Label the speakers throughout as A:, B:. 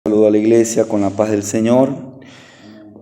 A: Saludo a la iglesia con la paz del Señor.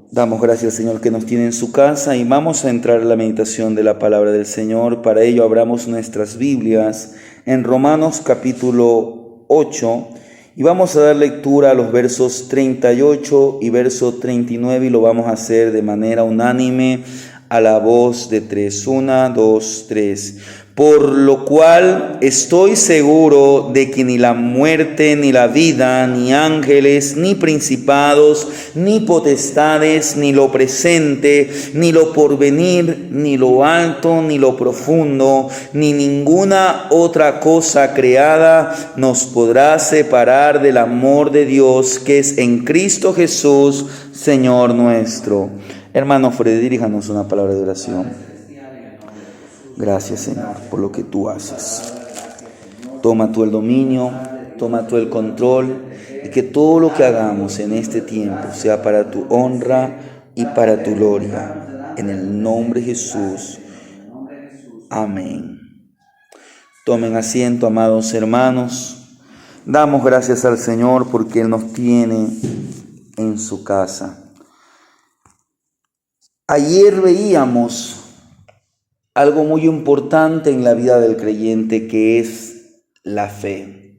A: Damos gracias al Señor que nos tiene en su casa y vamos a entrar en la meditación de la palabra del Señor. Para ello abramos nuestras Biblias en Romanos capítulo 8 y vamos a dar lectura a los versos 38 y verso 39 y lo vamos a hacer de manera unánime a la voz de tres. 1, 2, 3. Por lo cual estoy seguro de que ni la muerte, ni la vida, ni ángeles, ni principados, ni potestades, ni lo presente, ni lo porvenir, ni lo alto, ni lo profundo, ni ninguna otra cosa creada nos podrá separar del amor de Dios que es en Cristo Jesús, Señor nuestro. Hermano Freddy, diríjanos una palabra de oración. Gracias, Señor, por lo que tú haces. Toma tú el dominio, toma tú el control y que todo lo que hagamos en este tiempo sea para tu honra y para tu gloria. En el nombre de Jesús. Amén. Tomen asiento, amados hermanos. Damos gracias al Señor porque Él nos tiene en su casa. Ayer veíamos algo muy importante en la vida del creyente, que es la fe.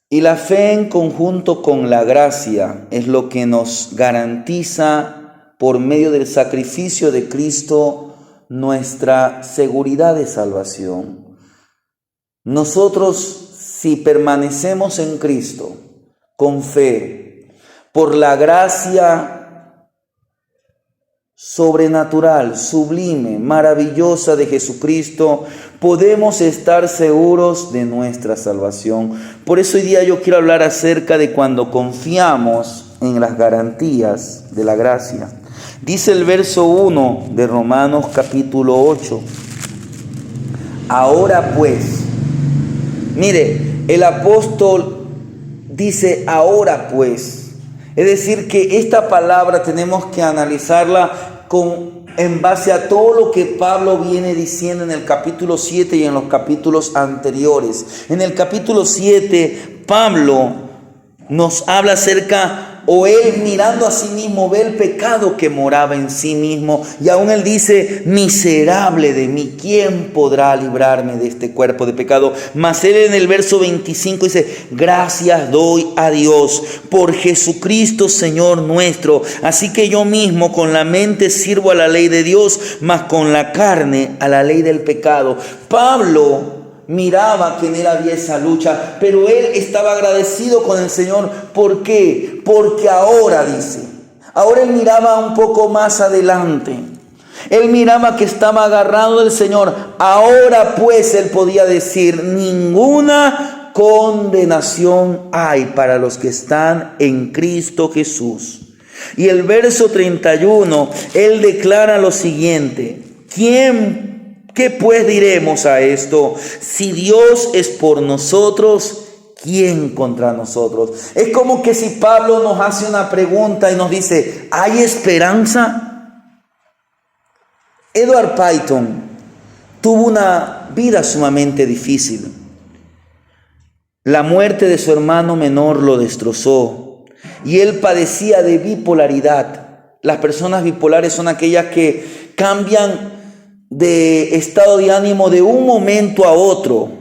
A: Y la fe en conjunto con la gracia es lo que nos garantiza por medio del sacrificio de Cristo nuestra seguridad de salvación. Nosotros, si permanecemos en Cristo con fe, por la gracia sobrenatural, sublime, maravillosa de Jesucristo, podemos estar seguros de nuestra salvación. Por eso hoy día yo quiero hablar acerca de cuando confiamos en las garantías de la gracia. Dice el verso 1 de Romanos capítulo 8. Ahora pues, mire, el apóstol dice ahora pues. Es decir, que esta palabra tenemos que analizarla en base a todo lo que Pablo viene diciendo en el capítulo 7 y en los capítulos anteriores. En el capítulo 7, Pablo nos habla acerca, o él mirando a sí mismo ve el pecado que moraba en sí mismo, y aún él dice, miserable de mí, ¿quién podrá librarme de este cuerpo de pecado? Mas él en el verso 25 dice, gracias doy a Dios por Jesucristo Señor nuestro, así que yo mismo con la mente sirvo a la ley de Dios, mas con la carne a la ley del pecado. Pablo miraba que en él había esa lucha, pero él estaba agradecido con el Señor. ¿Por qué? Porque ahora, dice, ahora él miraba un poco más adelante. Él miraba que estaba agarrado del Señor. Ahora pues él podía decir, ninguna condenación hay para los que están en Cristo Jesús. Y el verso 31, él declara lo siguiente, ¿qué pues diremos a esto? Si Dios es por nosotros, ¿quién contra nosotros? Es como que si Pablo nos hace una pregunta y nos dice, ¿hay esperanza? Edward Payton tuvo una vida sumamente difícil. La muerte de su hermano menor lo destrozó y él padecía de bipolaridad. Las personas bipolares son aquellas que cambian de estado de ánimo de un momento a otro,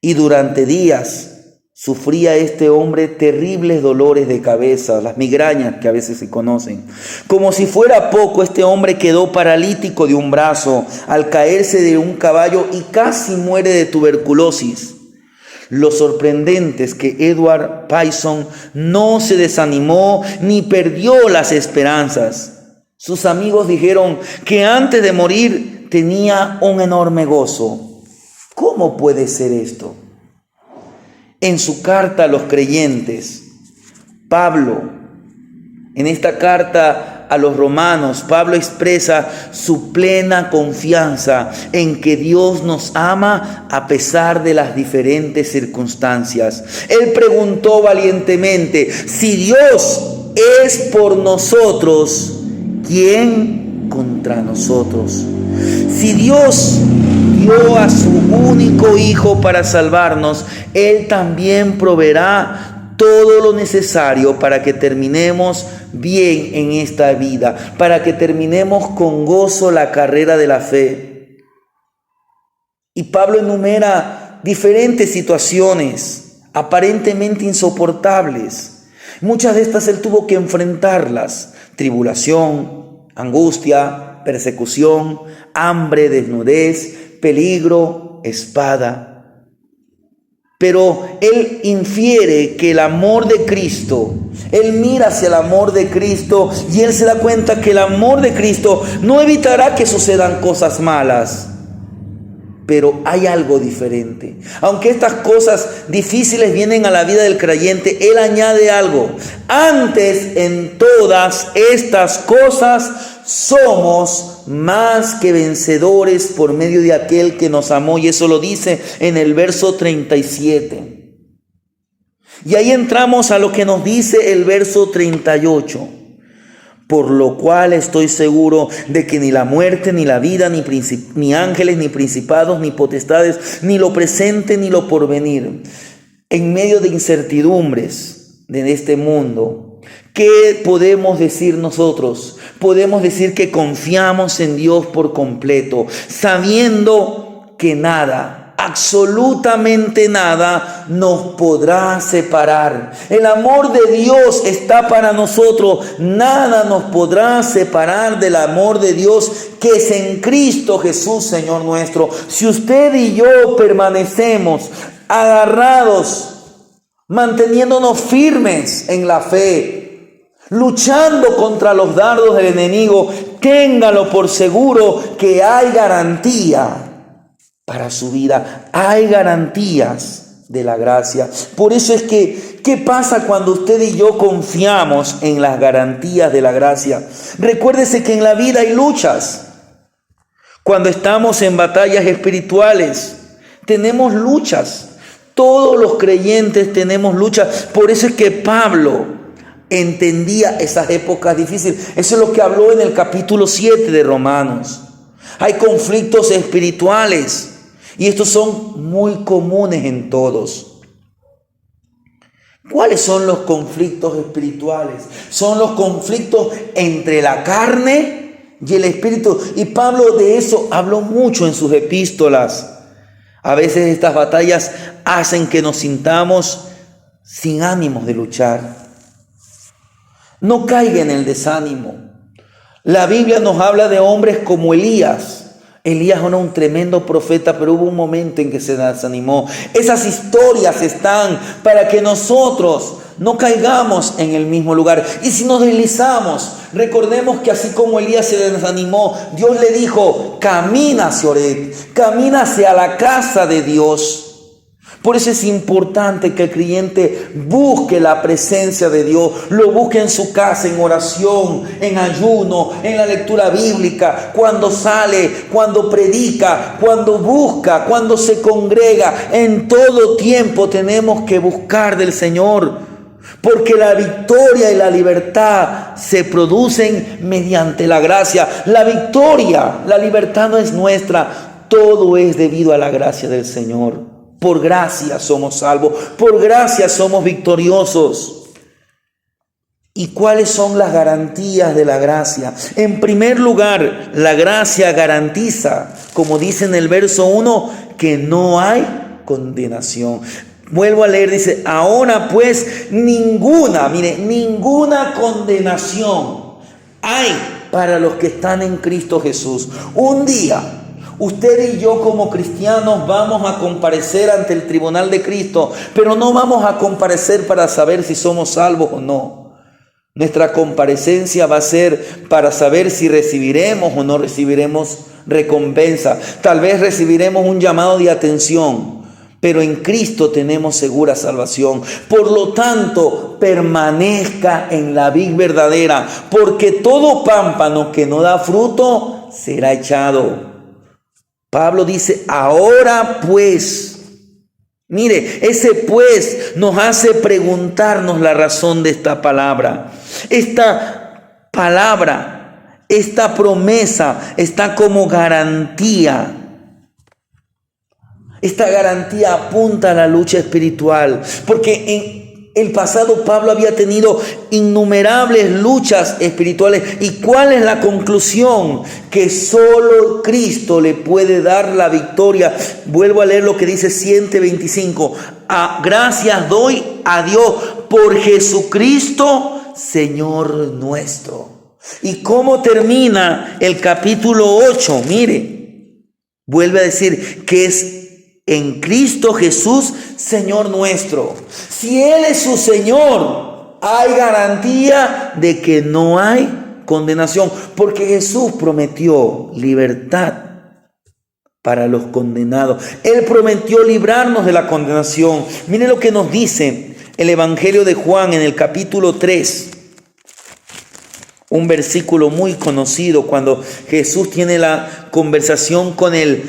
A: y durante días sufría este hombre terribles dolores de cabeza, las migrañas que a veces se conocen. Como si fuera poco, este hombre quedó paralítico de un brazo al caerse de un caballo y casi muere de tuberculosis. Lo sorprendente es que Edward Payson no se desanimó ni perdió las esperanzas. Sus amigos dijeron que antes de morir tenía un enorme gozo. ¿Cómo puede ser esto? En su carta a los creyentes, Pablo, en esta carta a los romanos, Pablo expresa su plena confianza en que Dios nos ama a pesar de las diferentes circunstancias. Él preguntó valientemente, si Dios es por nosotros, ¿quién contra nosotros? Si Dios dio a su único Hijo para salvarnos, Él también proveerá todo lo necesario para que terminemos bien en esta vida, para que terminemos con gozo la carrera de la fe. Y Pablo enumera diferentes situaciones aparentemente insoportables. Muchas de estas él tuvo que enfrentarlas: tribulación, angustia, persecución, hambre, desnudez, peligro, espada. Pero él infiere que el amor de Cristo, él mira hacia el amor de Cristo y él se da cuenta que el amor de Cristo no evitará que sucedan cosas malas. Pero hay algo diferente. Aunque estas cosas difíciles vienen a la vida del creyente, él añade algo. Antes, en todas estas cosas, somos más que vencedores por medio de aquel que nos amó. Y eso lo dice en el verso 37. Y ahí entramos a lo que nos dice el verso 38. Por lo cual estoy seguro de que ni la muerte, ni la vida, ni ángeles, ni principados, ni potestades, ni lo presente, ni lo porvenir, en medio de incertidumbres de este mundo, ¿qué podemos decir nosotros? Podemos decir que confiamos en Dios por completo, sabiendo que nada, absolutamente nada nos podrá separar. El amor de Dios está para nosotros. Nada nos podrá separar del amor de Dios que es en Cristo Jesús, Señor nuestro. Si usted y yo permanecemos agarrados, manteniéndonos firmes en la fe, luchando contra los dardos del enemigo, téngalo por seguro que hay garantía para su vida. Hay garantías de la gracia. Por eso es que, ¿qué pasa cuando usted y yo confiamos en las garantías de la gracia? Recuérdese que en la vida hay luchas. Cuando estamos en batallas espirituales, tenemos luchas. Todos los creyentes tenemos luchas. Por eso es que Pablo entendía esas épocas difíciles. Eso es lo que habló en el capítulo 7 de Romanos. Hay conflictos espirituales. Y estos son muy comunes en todos. ¿Cuáles son los conflictos espirituales? Son los conflictos entre la carne y el espíritu. Y Pablo de eso habló mucho en sus epístolas. A veces estas batallas hacen que nos sintamos sin ánimos de luchar. No caiga en el desánimo. La Biblia nos habla de hombres como Elías. Elías era un tremendo profeta, pero hubo un momento en que se desanimó. Esas historias están para que nosotros no caigamos en el mismo lugar. Y si nos deslizamos, recordemos que así como Elías se desanimó, Dios le dijo: camina hacia Oret, camina hacia la casa de Dios. Por eso es importante que el creyente busque la presencia de Dios, lo busque en su casa, en oración, en ayuno, en la lectura bíblica, cuando sale, cuando predica, cuando busca, cuando se congrega. En todo tiempo tenemos que buscar del Señor, porque la victoria y la libertad se producen mediante la gracia. La victoria, la libertad no es nuestra, todo es debido a la gracia del Señor. Por gracia somos salvos, por gracia somos victoriosos. ¿Y cuáles son las garantías de la gracia? En primer lugar, la gracia garantiza, como dice en el verso 1, que no hay condenación. Vuelvo a leer, dice: ahora pues ninguna condenación hay para los que están en Cristo Jesús. Un día usted y yo como cristianos vamos a comparecer ante el tribunal de Cristo, pero no vamos a comparecer para saber si somos salvos o no. Nuestra comparecencia va a ser para saber si recibiremos o no recibiremos recompensa. Tal vez recibiremos un llamado de atención, pero en Cristo tenemos segura salvación. Por lo tanto, permanezca en la vid verdadera, porque todo pámpano que no da fruto será echado. Pablo dice: ahora pues. Mire, ese pues nos hace preguntarnos la razón de esta palabra. Esta palabra, esta promesa está como garantía. Esta garantía apunta a la lucha espiritual, porque el pasado Pablo había tenido innumerables luchas espirituales. ¿Y cuál es la conclusión? Que solo Cristo le puede dar la victoria. Vuelvo a leer lo que dice 125. Gracias doy a Dios por Jesucristo, Señor nuestro. ¿Y cómo termina el capítulo 8? Mire, vuelve a decir que es en Cristo Jesús, Señor nuestro. Si Él es su Señor, hay garantía de que no hay condenación, porque Jesús prometió libertad para los condenados. Él prometió librarnos de la condenación. Mire lo que nos dice el Evangelio de Juan en el capítulo 3. Un versículo muy conocido cuando Jesús tiene la conversación con el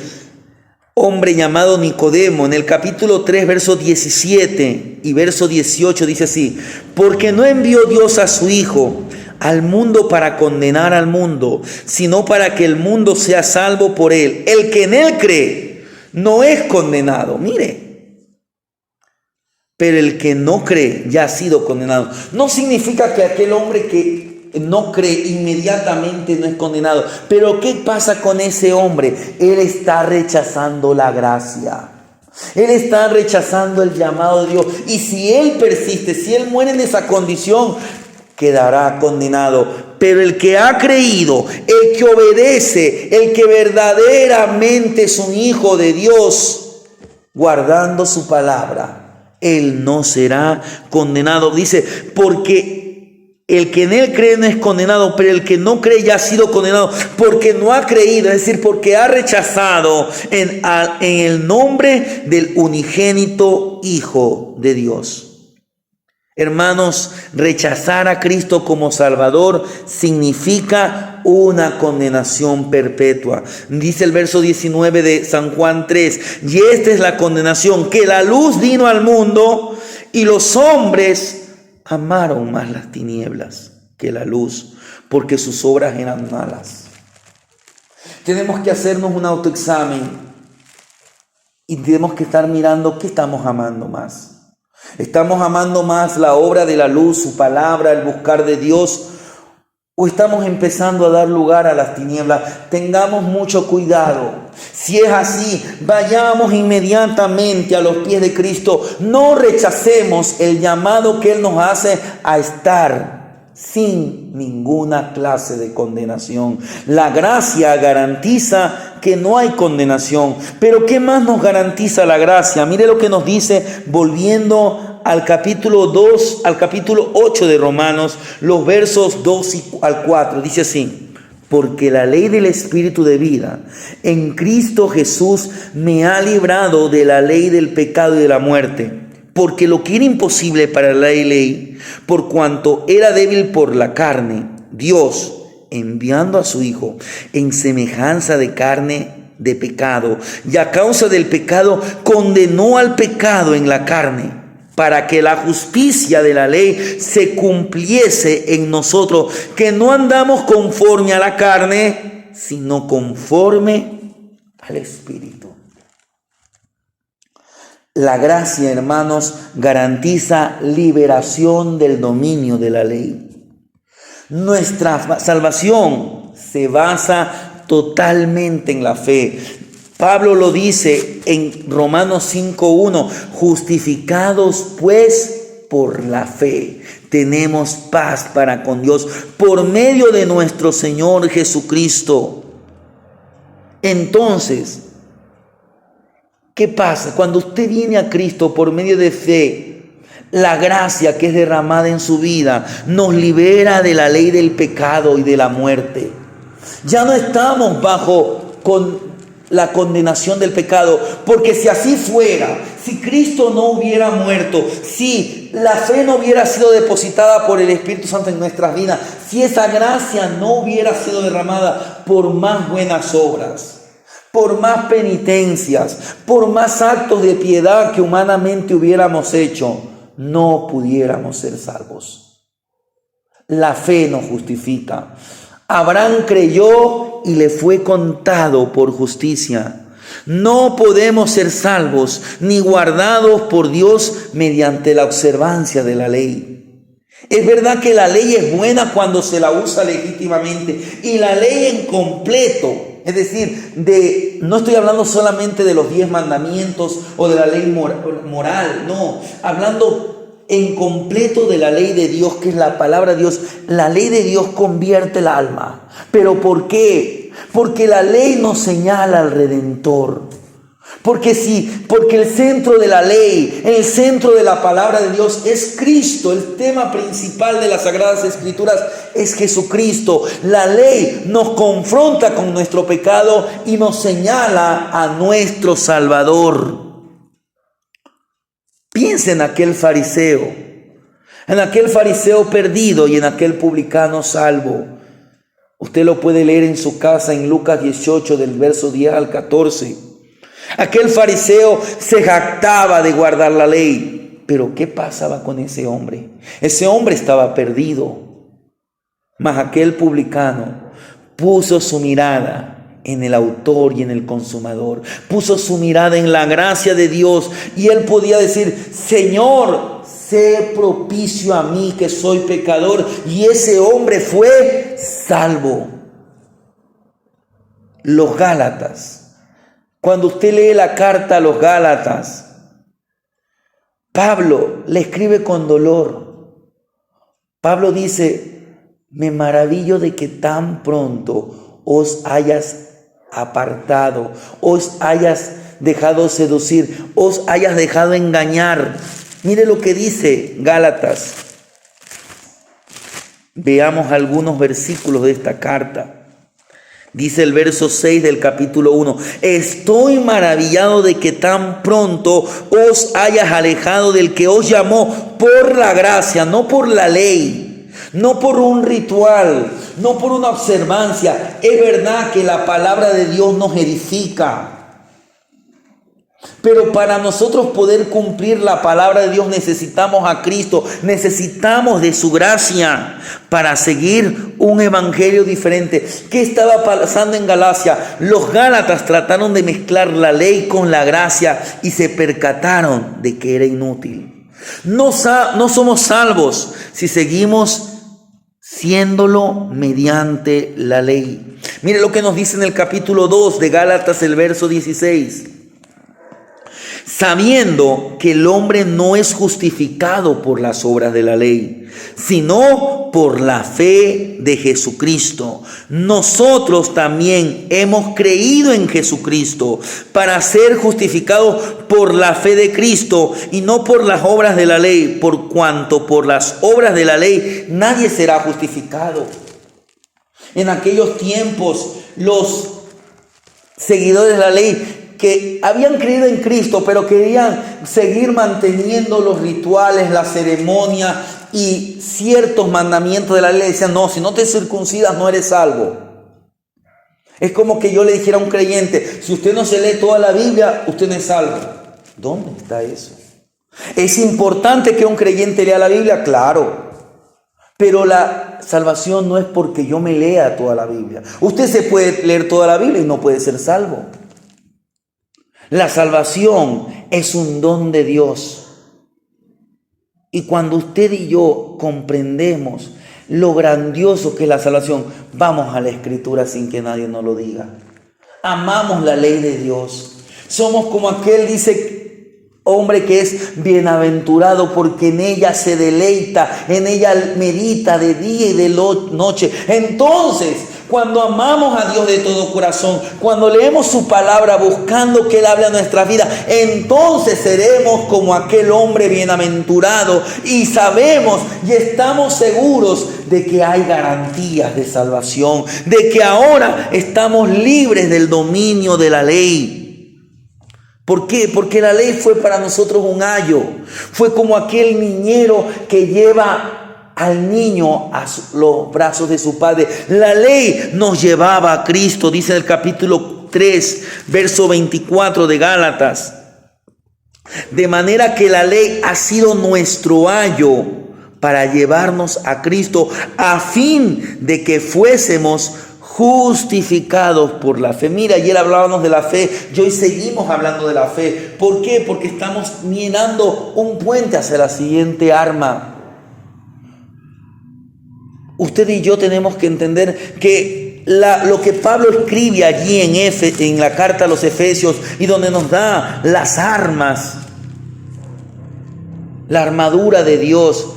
A: hombre llamado Nicodemo. En el capítulo 3, verso 17 y verso 18 dice así: porque no envió Dios a su Hijo al mundo para condenar al mundo, sino para que el mundo sea salvo por él. El que en él cree no es condenado. Mire, pero el que no cree ya ha sido condenado. No significa que aquel hombre que no cree inmediatamente no es condenado. Pero ¿qué pasa con ese hombre? Él está rechazando la gracia. Él está rechazando el llamado de Dios. Y si él persiste, si él muere en esa condición, quedará condenado. Pero el que ha creído, el que obedece, el que verdaderamente es un hijo de Dios, guardando su palabra, él no será condenado. Dice, porque el que en él cree no es condenado, pero el que no cree ya ha sido condenado porque no ha creído, es decir, porque ha rechazado en el nombre del unigénito Hijo de Dios. Hermanos, rechazar a Cristo como Salvador significa una condenación perpetua. Dice el verso 19 de San Juan 3, y esta es la condenación, que la luz vino al mundo y los hombres amaron más las tinieblas que la luz, porque sus obras eran malas. Tenemos que hacernos un autoexamen y tenemos que estar mirando qué estamos amando más. ¿Estamos amando más la obra de la luz, su palabra, el buscar de Dios? ¿O estamos empezando a dar lugar a las tinieblas? Tengamos mucho cuidado. Si es así, vayamos inmediatamente a los pies de Cristo. No rechacemos el llamado que Él nos hace a estar sin ninguna clase de condenación. La gracia garantiza que no hay condenación. Pero ¿qué más nos garantiza la gracia? Mire lo que nos dice, volviendo al capítulo 2, al capítulo 8 de Romanos, los versos 2 al 4. Dice así: porque la ley del Espíritu de vida en Cristo Jesús me ha librado de la ley del pecado y de la muerte. Porque lo que era imposible para la ley, por cuanto era débil por la carne, Dios, enviando a su Hijo en semejanza de carne de pecado, y a causa del pecado condenó al pecado en la carne, para que la justicia de la ley se cumpliese en nosotros, que no andamos conforme a la carne, sino conforme al Espíritu. La gracia, hermanos, garantiza liberación del dominio de la ley. Nuestra salvación se basa totalmente en la fe. Pablo lo dice en Romanos 5:1, justificados pues por la fe, tenemos paz para con Dios por medio de nuestro Señor Jesucristo. Entonces, ¿qué pasa? Cuando usted viene a Cristo por medio de fe, la gracia que es derramada en su vida nos libera de la ley del pecado y de la muerte. Ya no estamos bajo la condenación del pecado, porque si así fuera, si Cristo no hubiera muerto, si la fe no hubiera sido depositada por el Espíritu Santo en nuestras vidas, si esa gracia no hubiera sido derramada, por más buenas obras, por más penitencias, por más actos de piedad que humanamente hubiéramos hecho, no pudiéramos ser salvos. La fe nos justifica. Abraham creyó y le fue contado por justicia. No podemos ser salvos ni guardados por Dios mediante la observancia de la ley. Es verdad que la ley es buena cuando se la usa legítimamente, y la ley en completo, es decir, no estoy hablando solamente de los 10 mandamientos o de la ley moral, no, hablando en completo de la ley de Dios, que es la palabra de Dios. La ley de Dios convierte el alma. ¿Pero por qué? Porque la ley nos señala al Redentor. Porque el centro de la ley, el centro de la palabra de Dios es Cristo. El tema principal de las Sagradas Escrituras es Jesucristo. La ley nos confronta con nuestro pecado y nos señala a nuestro Salvador. Piensa en aquel fariseo perdido y en aquel publicano salvo. Usted lo puede leer en su casa en Lucas 18 del verso 10 al 14. Aquel fariseo se jactaba de guardar la ley. Pero ¿qué pasaba con ese hombre? Ese hombre estaba perdido. Mas aquel publicano puso su mirada en el autor y en el consumador. Puso su mirada en la gracia de Dios. Y él podía decir: Señor, sé propicio a mí que soy pecador. Y ese hombre fue salvo. Los Gálatas. Cuando usted lee la carta a los Gálatas, Pablo le escribe con dolor. Pablo dice: me maravillo de que tan pronto os hayas apartado, os hayas dejado seducir, os hayas dejado engañar. Mire lo que dice Gálatas. Veamos algunos versículos de esta carta. Dice el verso 6 del capítulo 1: estoy maravillado de que tan pronto os hayas alejado del que os llamó por la gracia, no por la ley, no por un ritual, no por una observancia. Es verdad que la palabra de Dios nos edifica, pero para nosotros poder cumplir la palabra de Dios necesitamos a Cristo, necesitamos de su gracia para seguir un evangelio diferente. ¿Qué estaba pasando en Galacia? Los Gálatas trataron de mezclar la ley con la gracia y se percataron de que era inútil. No somos salvos si seguimos siéndolo mediante la ley. Mire lo que nos dice en el capítulo 2 de Gálatas, el verso 16. Sabiendo que el hombre no es justificado por las obras de la ley, sino por la fe de Jesucristo. Nosotros también hemos creído en Jesucristo para ser justificados por la fe de Cristo y no por las obras de la ley, por cuanto por las obras de la ley nadie será justificado. En aquellos tiempos, los seguidores de la ley que habían creído en Cristo, pero querían seguir manteniendo los rituales, la ceremonia y ciertos mandamientos de la ley, decían: no, si no te circuncidas no eres salvo. Es como que yo le dijera a un creyente: si usted no se lee toda la Biblia, usted no es salvo. ¿Dónde está eso? ¿Es importante que un creyente lea la Biblia? Claro. Pero la salvación no es porque yo me lea toda la Biblia. Usted se puede leer toda la Biblia y no puede ser salvo. La salvación es un don de Dios. Y cuando usted y yo comprendemos lo grandioso que es la salvación, vamos a la Escritura sin que nadie nos lo diga. Amamos la ley de Dios. Somos como aquel, dice, hombre que es bienaventurado porque en ella se deleita, en ella medita de día y de noche. Entonces, cuando amamos a Dios de todo corazón, cuando leemos su palabra buscando que Él hable a nuestras vidas, entonces seremos como aquel hombre bienaventurado y sabemos y estamos seguros de que hay garantías de salvación, de que ahora estamos libres del dominio de la ley. ¿Por qué? Porque la ley fue para nosotros un ayo. Fue como aquel niñero que lleva al niño a los brazos de su padre. La ley nos llevaba a Cristo, dice en el capítulo 3, verso 24 de Gálatas. De manera que la ley ha sido nuestro ayo para llevarnos a Cristo, a fin de que fuésemos justificados por la fe. Mira, ayer hablábamos de la fe y hoy seguimos hablando de la fe. ¿Por qué? Porque estamos minando un puente hacia la siguiente arma. Usted y yo tenemos que entender que lo que Pablo escribe allí en la carta a los Efesios y donde nos da las armas, la armadura de Dios,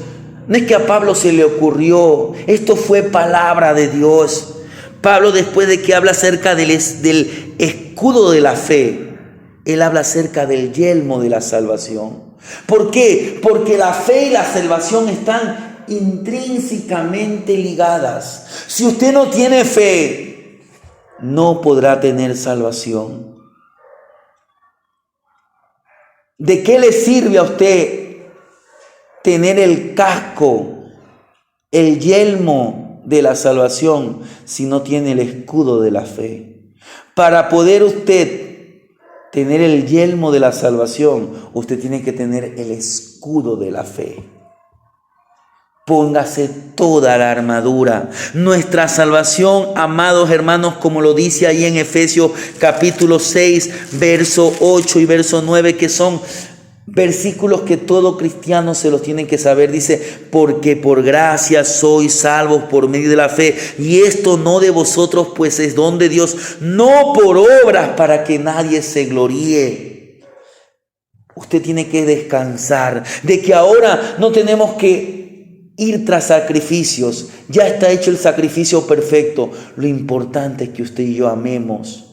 A: no es que a Pablo se le ocurrió, esto fue palabra de Dios. Pablo, después de que habla acerca del escudo de la fe, él habla acerca del yelmo de la salvación. ¿Por qué? Porque la fe y la salvación están intrínsecamente ligadas. Si usted no tiene fe, no podrá tener salvación. ¿De qué le sirve a usted tener el casco, el yelmo de la salvación, si no tiene el escudo de la fe? Para poder usted tener el yelmo de la salvación, usted tiene que tener el escudo de la fe. Póngase toda la armadura. Nuestra salvación, amados hermanos, como lo dice ahí en Efesios capítulo 6, verso 8 y verso 9, que son versículos que todo cristiano se los tiene que saber. Dice, porque por gracia sois salvos por medio de la fe, y esto no de vosotros, pues es don de Dios, no por obras, para que nadie se gloríe. Usted tiene que descansar de que ahora no tenemos que ir tras sacrificios. Ya está hecho el sacrificio perfecto. Lo importante es que usted y yo amemos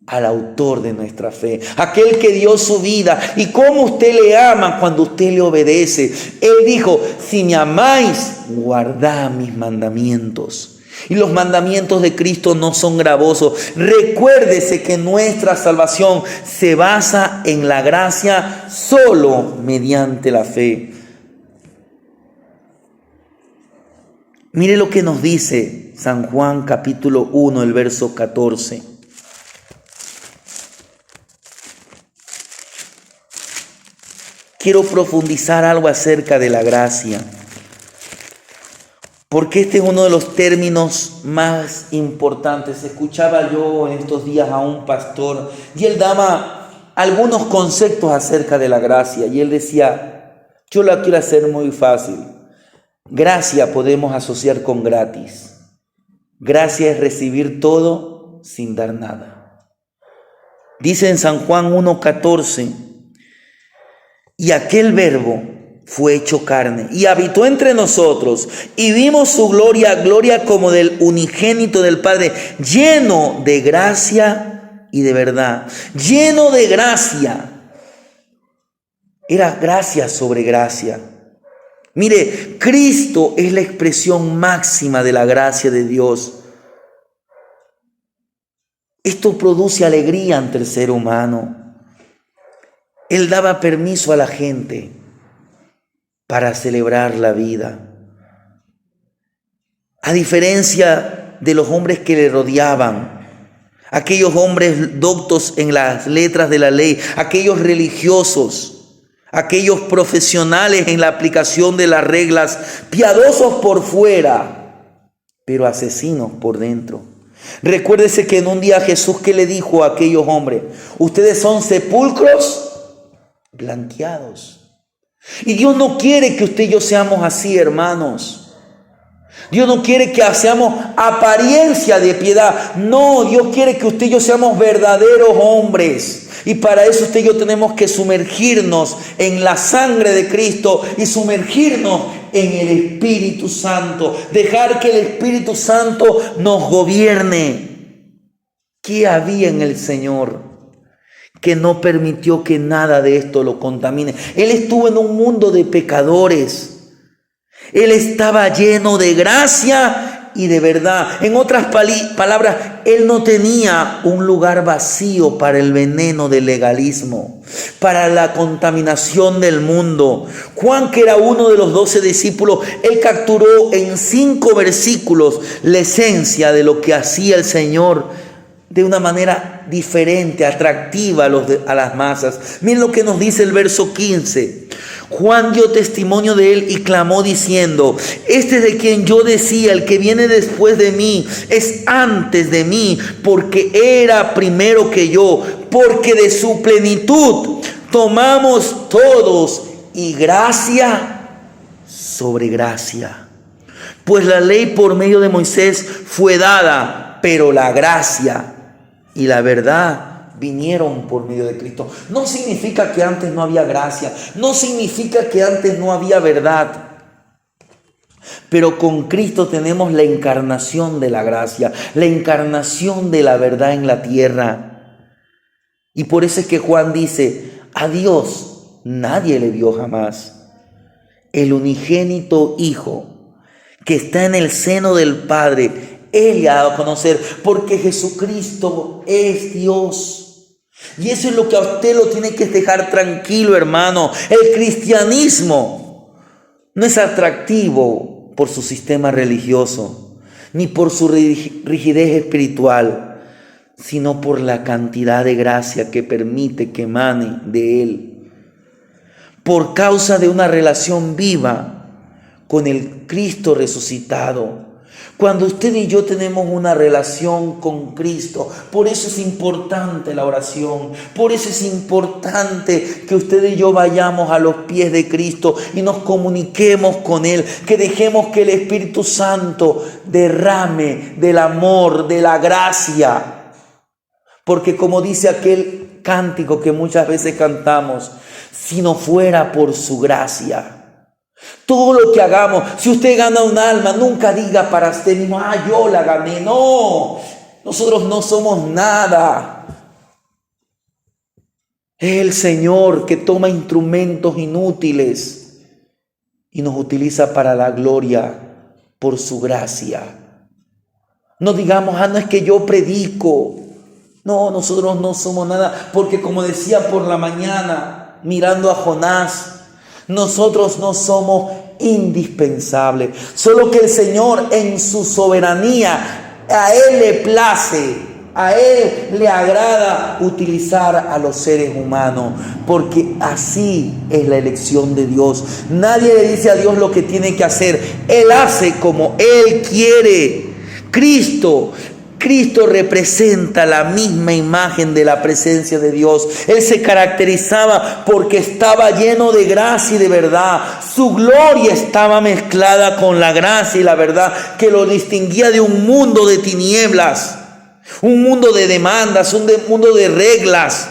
A: al autor de nuestra fe, aquel que dio su vida. ¿Y cómo usted le ama? Cuando usted le obedece. Él dijo, si me amáis, guardad mis mandamientos. Y los mandamientos de Cristo no son gravosos. Recuérdese que nuestra salvación se basa en la gracia solo mediante la fe. Mire lo que nos dice San Juan capítulo 1, el verso 14. Quiero profundizar algo acerca de la gracia, porque este es uno de los términos más importantes. Escuchaba yo en estos días a un pastor y él daba algunos conceptos acerca de la gracia. Y él decía, yo la quiero hacer muy fácil. Gracia podemos asociar con gratis. Gracia es recibir todo sin dar nada. Dice en San Juan 1:14, y aquel verbo fue hecho carne y habitó entre nosotros, y vimos su gloria, gloria como del unigénito del Padre, lleno de gracia y de verdad. Lleno de gracia. Era gracia sobre gracia. Mire, Cristo es la expresión máxima de la gracia de Dios. Esto produce alegría ante el ser humano. Él daba permiso a la gente para celebrar la vida. A diferencia de los hombres que le rodeaban, aquellos hombres doctos en las letras de la ley, aquellos religiosos, aquellos profesionales en la aplicación de las reglas, piadosos por fuera, pero asesinos por dentro. Recuérdese que en un día Jesús, ¿qué le dijo a aquellos hombres? Ustedes son sepulcros blanqueados. Y Dios no quiere que usted y yo seamos así, hermanos. Dios no quiere que seamos apariencia de piedad. No, Dios quiere que usted y yo seamos verdaderos hombres. Y para eso usted y yo tenemos que sumergirnos en la sangre de Cristo y sumergirnos en el Espíritu Santo. Dejar que el Espíritu Santo nos gobierne. ¿Qué había en el Señor que no permitió que nada de esto lo contamine? Él estuvo en un mundo de pecadores. Él estaba lleno de gracia y de verdad. En otras palabras, Él no tenía un lugar vacío para el veneno del legalismo, para la contaminación del mundo. Juan, que era uno de los 12 discípulos, él capturó en 5 versículos la esencia de lo que hacía el Señor de una manera diferente, atractiva a las masas. Miren lo que nos dice el verso 15. Juan dio testimonio de él y clamó diciendo: este es de quien yo decía, el que viene después de mí es antes de mí, porque era primero que yo, porque de su plenitud tomamos todos, y gracia sobre gracia. Pues la ley por medio de Moisés fue dada, pero la gracia y la verdad vinieron por medio de Cristo. No significa que antes no había gracia, no significa que antes no había verdad. Pero con Cristo tenemos la encarnación de la gracia, la encarnación de la verdad en la tierra. Y por eso es que Juan dice: a Dios nadie le vio jamás. El unigénito Hijo que está en el seno del Padre, Él le ha dado a conocer, porque Jesucristo es Dios. Y eso es lo que a usted lo tiene que dejar tranquilo, hermano. El cristianismo no es atractivo por su sistema religioso, ni por su rigidez espiritual, sino por la cantidad de gracia que permite que emane de Él. Por causa de una relación viva con el Cristo resucitado. Cuando usted y yo tenemos una relación con Cristo, por eso es importante la oración, por eso es importante que usted y yo vayamos a los pies de Cristo y nos comuniquemos con Él, que dejemos que el Espíritu Santo derrame del amor, de la gracia. Porque como dice aquel cántico que muchas veces cantamos, si no fuera por su gracia, todo lo que hagamos, si usted gana un alma, nunca diga para usted mismo: yo la gané. No, nosotros no somos nada. Es el Señor que toma instrumentos inútiles y nos utiliza para la gloria por su gracia. No digamos: no es que yo predico. No, nosotros no somos nada, porque como decía por la mañana, mirando a Jonás, nosotros no somos indispensables. Solo que el Señor en su soberanía, a Él le place, a Él le agrada utilizar a los seres humanos, porque así es la elección de Dios. Nadie le dice a Dios lo que tiene que hacer. Él hace como Él quiere. Cristo representa la misma imagen de la presencia de Dios. Él se caracterizaba porque estaba lleno de gracia y de verdad. Su gloria estaba mezclada con la gracia y la verdad que lo distinguía de un mundo de tinieblas, un mundo de demandas, un mundo de reglas.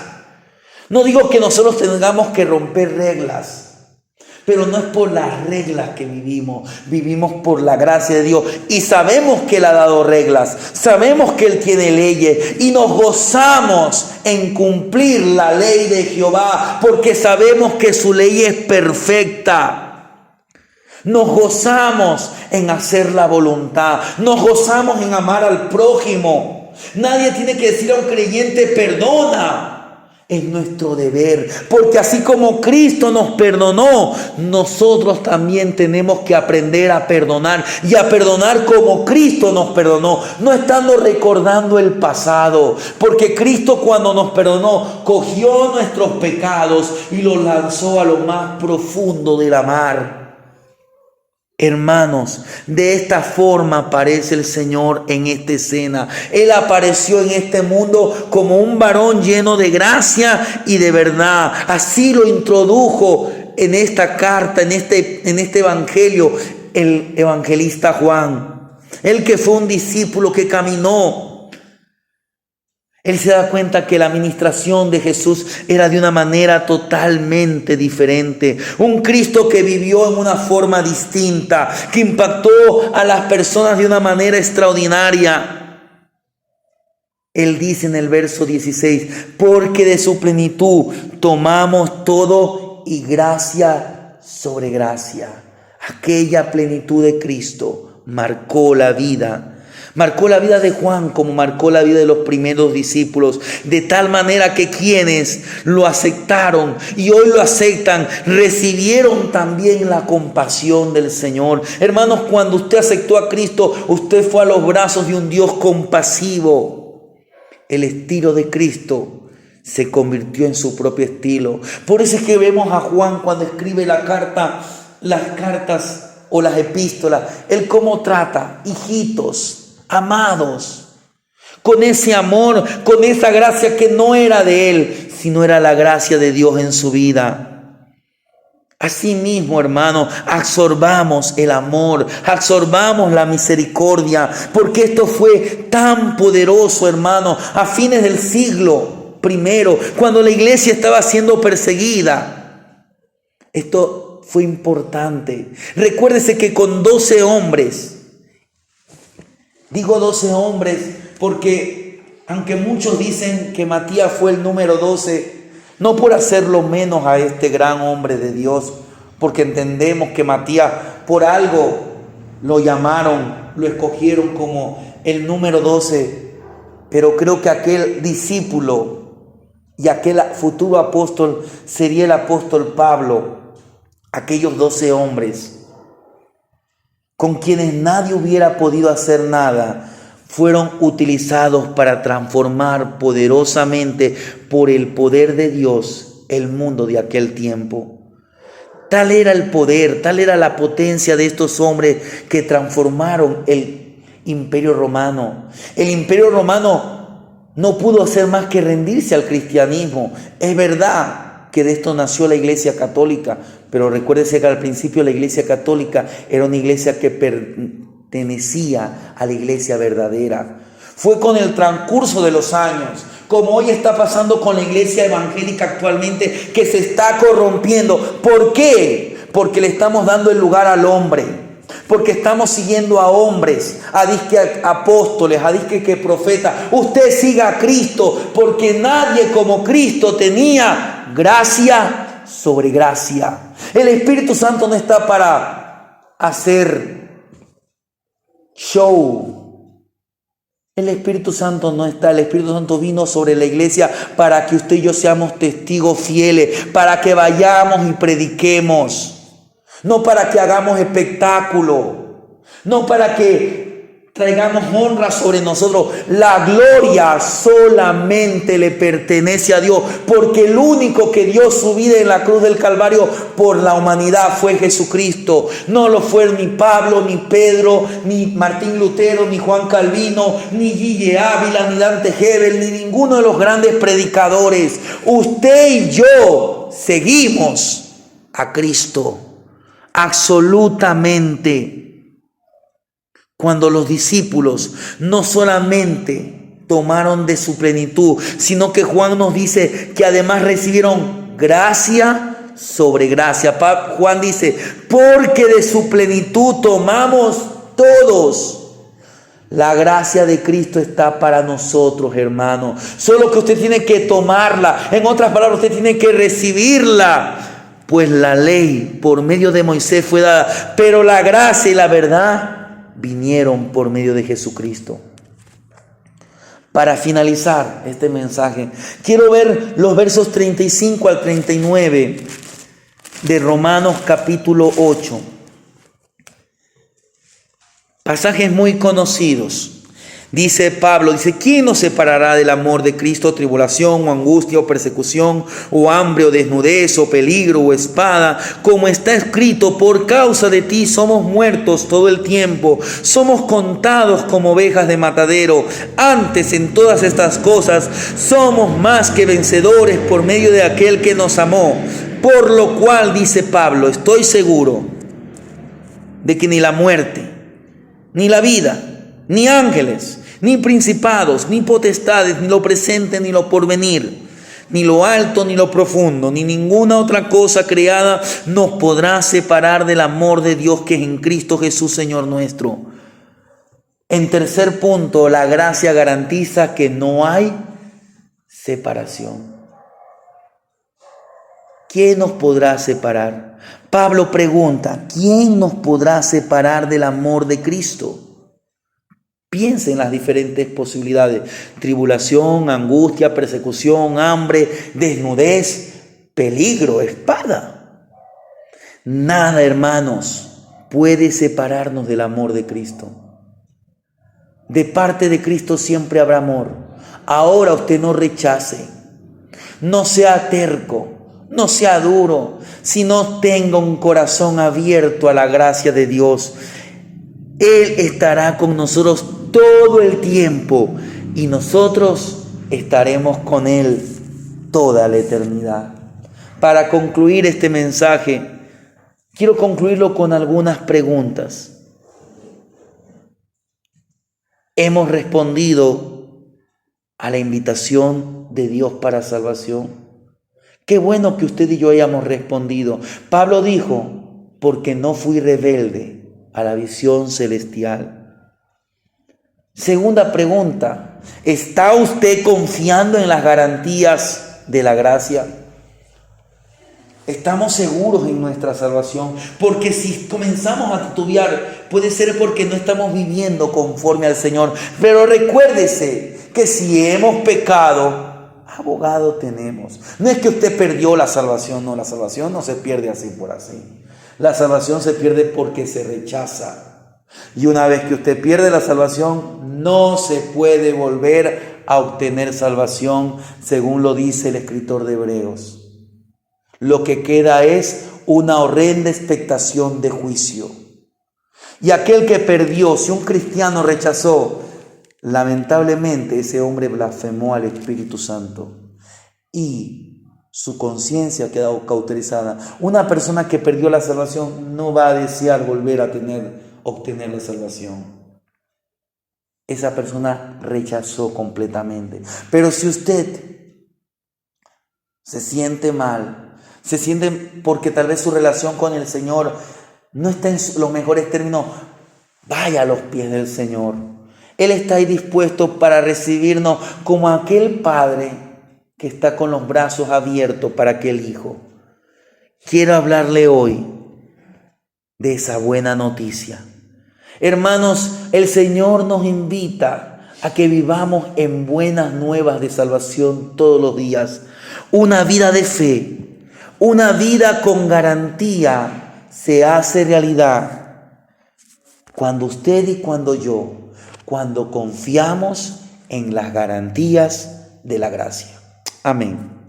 A: No digo que nosotros tengamos que romper reglas, pero no es por las reglas que vivimos por la gracia de Dios. Y sabemos que Él ha dado reglas, sabemos que Él tiene leyes y nos gozamos en cumplir la ley de Jehová, porque sabemos que su ley es perfecta. Nos gozamos en hacer la voluntad, nos gozamos en amar al prójimo. Nadie tiene que decir a un creyente: perdona. Es nuestro deber, porque así como Cristo nos perdonó, nosotros también tenemos que aprender a perdonar, y a perdonar como Cristo nos perdonó, no estando recordando el pasado, porque Cristo, cuando nos perdonó, cogió nuestros pecados y los lanzó a lo más profundo de la mar. Hermanos, de esta forma aparece el Señor en esta escena. Él apareció en este mundo como un varón lleno de gracia y de verdad. Así lo introdujo en esta carta, en este evangelio, el evangelista Juan. Él, que fue un discípulo que caminó. Él se da cuenta que la administración de Jesús era de una manera totalmente diferente. Un Cristo que vivió en una forma distinta, que impactó a las personas de una manera extraordinaria. Él dice en el verso 16: porque de su plenitud tomamos todo, y gracia sobre gracia. Aquella plenitud de Cristo marcó la vida. Marcó la vida de Juan, como marcó la vida de los primeros discípulos, de tal manera que quienes lo aceptaron y hoy lo aceptan, recibieron también la compasión del Señor. Hermanos, cuando usted aceptó a Cristo, usted fue a los brazos de un Dios compasivo. el estilo de Cristo se convirtió en su propio estilo. Por eso es que vemos a Juan cuando escribe las cartas o las epístolas, él cómo trata, hijitos, amados, con ese amor, con esa gracia que no era de él, sino era la gracia de Dios en su vida. Asimismo, hermano, absorbamos el amor, absorbamos la misericordia, porque esto fue tan poderoso, hermano, a fines del siglo I, cuando la iglesia estaba siendo perseguida. Esto fue importante. Recuérdese que con 12 hombres, digo 12 hombres porque aunque muchos dicen que Matías fue el número 12, no por hacerlo menos a este gran hombre de Dios, porque entendemos que Matías por algo lo llamaron, lo escogieron como el número 12, pero creo que aquel discípulo y aquel futuro apóstol sería el apóstol Pablo, aquellos 12 hombres con quienes nadie hubiera podido hacer nada, fueron utilizados para transformar poderosamente por el poder de Dios el mundo de aquel tiempo. Tal era el poder, tal era la potencia de estos hombres que transformaron el Imperio Romano. El Imperio Romano no pudo hacer más que rendirse al cristianismo. Es verdad que de esto nació la Iglesia Católica, pero recuérdese que al principio la Iglesia Católica era una iglesia que pertenecía a la iglesia verdadera. Fue con el transcurso de los años, como hoy está pasando con la iglesia evangélica actualmente, que se está corrompiendo. ¿Por qué? Porque le estamos dando el lugar al hombre, porque estamos siguiendo a hombres, a disque apóstoles, a disque que profetas. Usted siga a Cristo, porque nadie como Cristo tenía gracia sobre gracia. El Espíritu Santo no está para hacer show. El Espíritu Santo no está. El Espíritu Santo vino sobre la iglesia para que usted y yo seamos testigos fieles, para que vayamos y prediquemos, no para que hagamos espectáculo, no para que traigamos honra sobre nosotros. La gloria solamente le pertenece a Dios, porque el único que dio su vida en la cruz del Calvario por la humanidad fue Jesucristo. No lo fue ni Pablo, ni Pedro, ni Martín Lutero, ni Juan Calvino, ni Guille Ávila, ni Dante Gebel, ni ninguno de los grandes predicadores. Usted y yo seguimos a Cristo absolutamente. Cuando los discípulos no solamente tomaron de su plenitud, sino que Juan nos dice que además recibieron gracia sobre gracia. Juan dice, porque de su plenitud tomamos todos. La gracia de Cristo está para nosotros, hermano. Solo que usted tiene que tomarla. En otras palabras, usted tiene que recibirla. Pues la ley por medio de Moisés fue dada, pero la gracia y la verdad vinieron por medio de Jesucristo. Para finalizar este mensaje, quiero ver los versos 35 al 39 de Romanos capítulo 8. Pasajes muy conocidos. Dice Pablo, ¿quién nos separará del amor de Cristo? Tribulación, o angustia, o persecución, o hambre, o desnudez, o peligro, o espada. Como está escrito, por causa de ti somos muertos todo el tiempo. Somos contados como ovejas de matadero. Antes, en todas estas cosas, somos más que vencedores por medio de aquel que nos amó. Por lo cual, dice Pablo, estoy seguro de que ni la muerte, ni la vida, ni ángeles, ni principados, ni potestades, ni lo presente, ni lo porvenir, ni lo alto, ni lo profundo, ni ninguna otra cosa creada nos podrá separar del amor de Dios que es en Cristo Jesús, Señor nuestro. En tercer punto, la gracia garantiza que no hay separación. ¿Quién nos podrá separar? Pablo pregunta, ¿quién nos podrá separar del amor de Cristo? Piensa en las diferentes posibilidades: tribulación, angustia, persecución, hambre, desnudez, peligro, espada. Nada, hermanos, puede separarnos del amor de Cristo. De parte de Cristo siempre habrá amor. Ahora usted no rechace, no sea terco, no sea duro, sino tenga un corazón abierto a la gracia de Dios. Él estará con nosotros todo el tiempo y nosotros estaremos con Él toda la eternidad. Para concluir este mensaje, quiero concluirlo con algunas preguntas. ¿Hemos respondido a la invitación de Dios para salvación? Qué bueno que usted y yo hayamos respondido. Pablo dijo, porque no fui rebelde a la visión celestial. Segunda pregunta, ¿está usted confiando en las garantías de la gracia? ¿Estamos seguros en nuestra salvación? Porque si comenzamos a titubear, puede ser porque no estamos viviendo conforme al Señor. Pero recuérdese que si hemos pecado, abogado tenemos. No es que usted perdió la salvación, no, la salvación no se pierde así por así. La salvación se pierde porque se rechaza. Y una vez que usted pierde la salvación, no se puede volver a obtener salvación, según lo dice el escritor de Hebreos. Lo que queda es una horrenda expectación de juicio. Y aquel que perdió, si un cristiano rechazó, lamentablemente ese hombre blasfemó al Espíritu Santo y su conciencia ha quedado cauterizada. Una persona que perdió la salvación no va a desear volver a obtener la salvación. Esa persona rechazó completamente. Pero si usted se siente mal, se siente porque tal vez su relación con el Señor no está en los mejores términos, vaya a los pies del Señor. Él está ahí dispuesto para recibirnos como aquel padre que está con los brazos abiertos para aquel hijo. Quiero hablarle hoy de esa buena noticia. Hermanos, el Señor nos invita a que vivamos en buenas nuevas de salvación todos los días. Una vida de fe. Una vida con garantía se hace realidad cuando usted y cuando yo, cuando confiamos en las garantías de la gracia. Amén.